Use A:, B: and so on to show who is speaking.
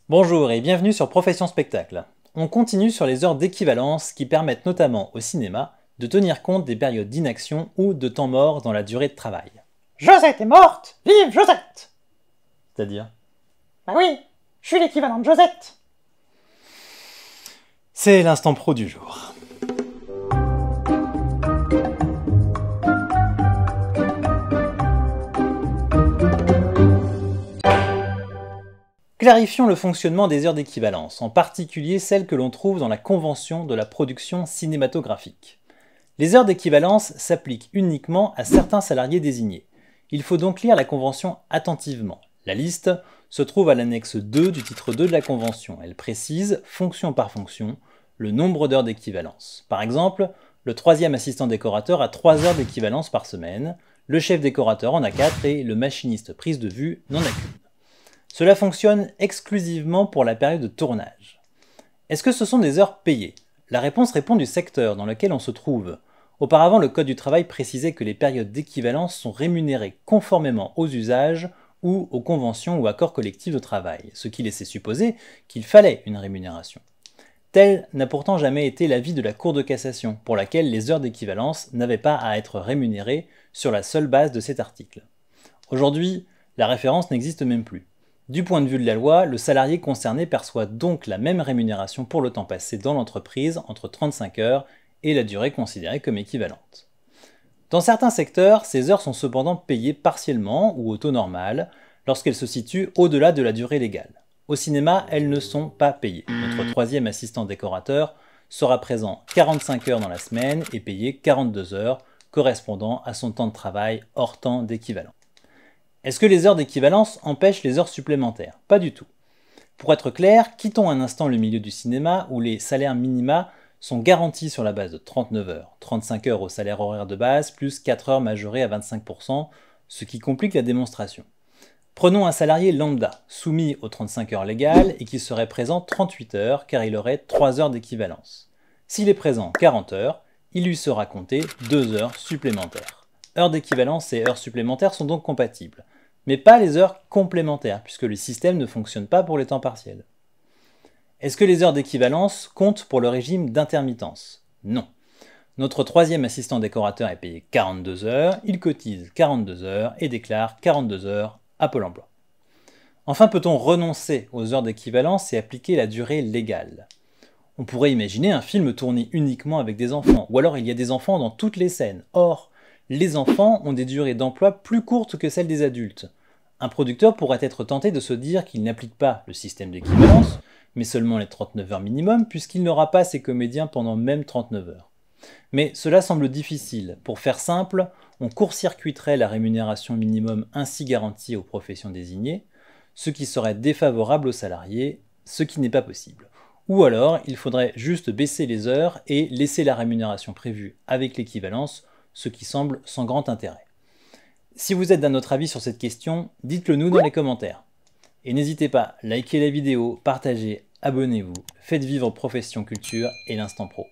A: Bonjour et bienvenue sur Profession Spectacle. On continue sur les heures d'équivalence qui permettent notamment au cinéma de tenir compte des périodes d'inaction ou de temps mort dans la durée de travail.
B: Josette est morte! Vive Josette!
A: C'est-à-dire?
B: Bah oui, je suis l'équivalent de Josette!
A: C'est l'instant pro du jour. Clarifions le fonctionnement des heures d'équivalence, en particulier celles que l'on trouve dans la Convention de la production cinématographique. Les heures d'équivalence s'appliquent uniquement à certains salariés désignés. Il faut donc lire la Convention attentivement. La liste se trouve à l'annexe 2 du titre 2 de la Convention. Elle précise, fonction par fonction, le nombre d'heures d'équivalence. Par exemple, le troisième assistant décorateur a 3 heures d'équivalence par semaine, le chef décorateur en a 4 et le machiniste prise de vue n'en a qu'une. Cela fonctionne exclusivement pour la période de tournage. Est-ce que ce sont des heures payées? La réponse répond du secteur dans lequel on se trouve. Auparavant, le Code du travail précisait que les périodes d'équivalence sont rémunérées conformément aux usages ou aux conventions ou accords collectifs de travail, ce qui laissait supposer qu'il fallait une rémunération. Tel n'a pourtant jamais été l'avis de la Cour de cassation, pour laquelle les heures d'équivalence n'avaient pas à être rémunérées sur la seule base de cet article. Aujourd'hui, la référence n'existe même plus. Du point de vue de la loi, le salarié concerné perçoit donc la même rémunération pour le temps passé dans l'entreprise entre 35 heures et la durée considérée comme équivalente. Dans certains secteurs, ces heures sont cependant payées partiellement ou au taux normal lorsqu'elles se situent au-delà de la durée légale. Au cinéma, elles ne sont pas payées. Notre troisième assistant décorateur sera présent 45 heures dans la semaine et payé 42 heures, correspondant à son temps de travail hors temps d'équivalent. Est-ce que les heures d'équivalence empêchent les heures supplémentaires? Pas du tout. Pour être clair, quittons un instant le milieu du cinéma où les salaires minima sont garantis sur la base de 39 heures, 35 heures au salaire horaire de base, plus 4 heures majorées à 25%, ce qui complique la démonstration. Prenons un salarié lambda, soumis aux 35 heures légales et qui serait présent 38 heures car il aurait 3 heures d'équivalence. S'il est présent 40 heures, il lui sera compté 2 heures supplémentaires. Heures d'équivalence et heures supplémentaires sont donc compatibles, mais pas les heures complémentaires, puisque le système ne fonctionne pas pour les temps partiels. Est-ce que les heures d'équivalence comptent pour le régime d'intermittence? Non. Notre troisième assistant décorateur est payé 42 heures, il cotise 42 heures et déclare 42 heures à Pôle emploi. Enfin, peut-on renoncer aux heures d'équivalence et appliquer la durée légale? On pourrait imaginer un film tourné uniquement avec des enfants, ou alors il y a des enfants dans toutes les scènes. Or, les enfants ont des durées d'emploi plus courtes que celles des adultes. Un producteur pourrait être tenté de se dire qu'il n'applique pas le système d'équivalence, mais seulement les 39 heures minimum, puisqu'il n'aura pas ses comédiens pendant même 39 heures. Mais cela semble difficile. Pour faire simple, on court-circuiterait la rémunération minimum ainsi garantie aux professions désignées, ce qui serait défavorable aux salariés, ce qui n'est pas possible. Ou alors, il faudrait juste baisser les heures et laisser la rémunération prévue avec l'équivalence, ce qui semble sans grand intérêt. Si vous êtes d'un autre avis sur cette question, dites-le nous dans les commentaires. Et n'hésitez pas, likez la vidéo, partagez, abonnez-vous, faites vivre Profession Culture et l'Instant Pro.